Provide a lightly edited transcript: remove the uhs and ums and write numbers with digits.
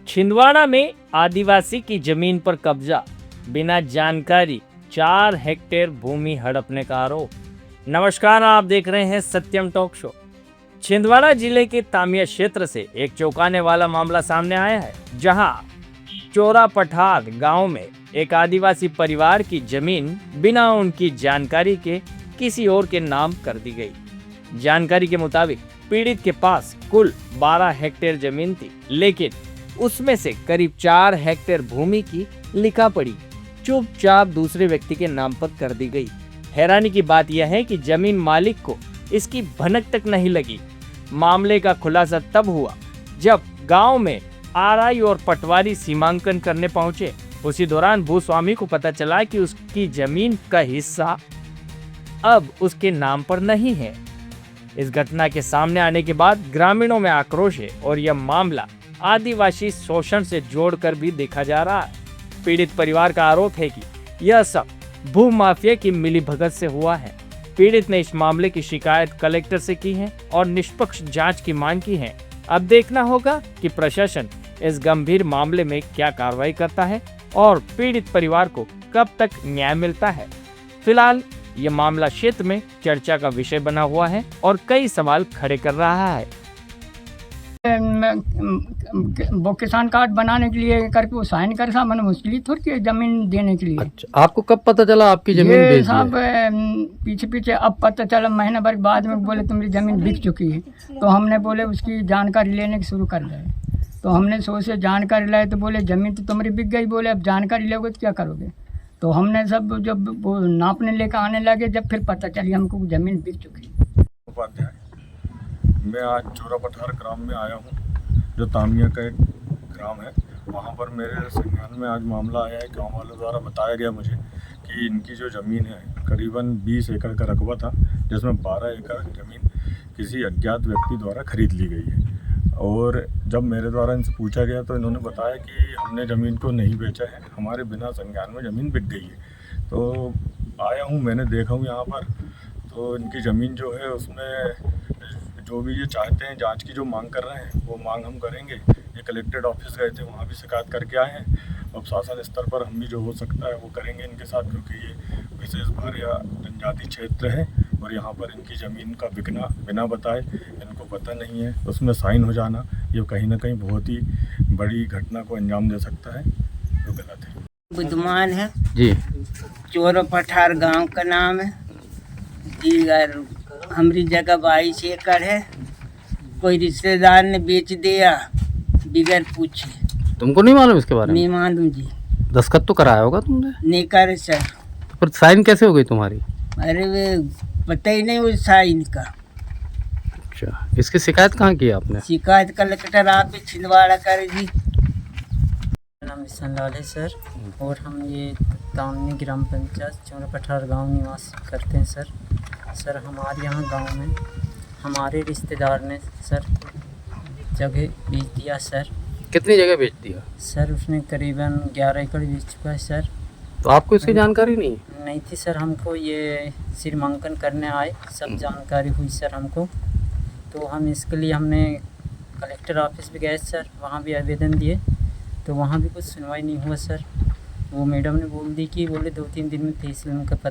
छिंदवाड़ा में आदिवासी की जमीन पर कब्जा, बिना जानकारी 4 हेक्टेयर भूमि हड़पने का आरोप। नमस्कार, आप देख रहे हैं सत्यम टॉक शो। छिंदवाड़ा जिले के तामिया क्षेत्र से एक चौंकाने वाला मामला सामने आया है, जहां चोरा पठार गांव में एक आदिवासी परिवार की जमीन बिना उनकी जानकारी के किसी और के नाम कर दी गई। जानकारी के मुताबिक पीड़ित के पास कुल 12 हेक्टेयर जमीन थी, लेकिन उसमें से करीब 4 हेक्टेयर भूमि की लिखा पड़ी चुपचाप दूसरे व्यक्ति के नाम पर कर दी गई। हैरानी की बात यह है कि जमीन मालिक को इसकी भनक तक नहीं लगी। मामले का खुलासा तब हुआ जब गांव में आरआई और पटवारी सीमांकन करने पहुंचे। उसी दौरान भूस्वामी को पता चला कि उसकी जमीन का हिस्सा अब उसके नाम पर नहीं है। इस घटना के सामने आने के बाद ग्रामीणों में आक्रोश है और यह मामला आदिवासी शोषण से जोड़कर भी देखा जा रहा है। पीड़ित परिवार का आरोप है कि यह सब भूमाफिया की मिलीभगत से हुआ है। पीड़ित ने इस मामले की शिकायत कलेक्टर से की है और निष्पक्ष जांच की मांग की है। अब देखना होगा कि प्रशासन इस गंभीर मामले में क्या कार्रवाई करता है और पीड़ित परिवार को कब तक न्याय मिलता है। फिलहाल यह मामला क्षेत्र में चर्चा का विषय बना हुआ है और कई सवाल खड़े कर रहा है। वो किसान कार्ड बनाने के लिए करके वो साइन कर साहब मैंने मुश्किल थोड़ी है जमीन देने के लिए। अच्छा, आपको कब पता चला आपकी जमीन बेच दी है? साहब पीछे पीछे अब पता चला, महीना भर बाद में बोले तुम्हारी जमीन बिक चुकी है। तो हमने बोले उसकी जानकारी लेने की शुरू कर रहे। तो हमने सोचे जानकारी लाए तो बोले जमीन तो तुम्हारी बिक गई। बोले अब जानकारी लोगे तो क्या करोगे। तो हमने सब जब वो नापने लेकर आने लगे, जब फिर पता चली हमको जमीन बिक चुकी। मैं आज चोरा पठार ग्राम में आया हूँ, जो तामिया का एक ग्राम है। वहाँ पर मेरे संज्ञान में आज मामला आया है। गाँव वालों द्वारा बताया गया मुझे कि इनकी जो ज़मीन है करीबन 20 एकड़ का रकबा था, जिसमें 12 एकड़ ज़मीन किसी अज्ञात व्यक्ति द्वारा खरीद ली गई है। और जब मेरे द्वारा इनसे पूछा गया तो इन्होंने बताया कि हमने ज़मीन को नहीं बेचा है, हमारे बिना संज्ञान में ज़मीन बिक गई है। तो आया हूँ, मैंने देखा हूँ यहाँ पर, तो इनकी ज़मीन जो है उसमें जो भी ये चाहते हैं, जांच की जो मांग कर रहे हैं वो मांग हम करेंगे। ये कलेक्टेड ऑफिस गए थे, वहाँ भी शिकायत करके आए हैं। अब शासन स्तर पर हम भी जो हो सकता है वो करेंगे इनके साथ, क्योंकि ये विशेष भारिया जनजाति क्षेत्र है और यहाँ पर इनकी ज़मीन का बिकना बिना बताए, इनको पता नहीं है, उसमें साइन हो जाना, ये कहीं ना कहीं बहुत ही बड़ी घटना को अंजाम दे सकता है, जो गलत है। बुद्धमान है जी, चोरा पठार गांव का नाम है। दीगर हमारी जगह 22 एकड़ है। कोई रिश्तेदार ने बेच दिया बिगैर पूछे। तुमको नहीं मालूम इसके बारे में? नहीं मालूम जी। दस्तखत तो कराया होगा तुमने? नहीं करे सर। तो फिर साइन कैसे हो गई तुम्हारी? अरे वे पता ही नहीं वो साइन का। अच्छा, इसकी शिकायत कहाँ की आपने? शिकायत कलेक्टर आप भी छिंदवाड़ा करे जी। नाम मिशन लाल है सर, और हम ये तामनी ग्राम पंचायत चोरा पठार गाँव निवास करते हैं सर। सर हमारे यहाँ गांव में हमारे रिश्तेदार ने सर जगह बेच दिया सर। कितनी जगह बेच दिया? सर उसने करीबन 11 एकड़ बेच चुका है सर। तो आपको इसकी जानकारी नहीं थी सर। हमको ये सीमांकन करने आए, सब जानकारी हुई सर हमको। तो हम इसके लिए हमने कलेक्टर ऑफिस भी गए सर, वहाँ भी आवेदन दिए, तो वहाँ भी कुछ सुनवाई नहीं हुआ सर। वो मैडम ने बोल दी कि बोले 2-3 दिन में तहसील का पता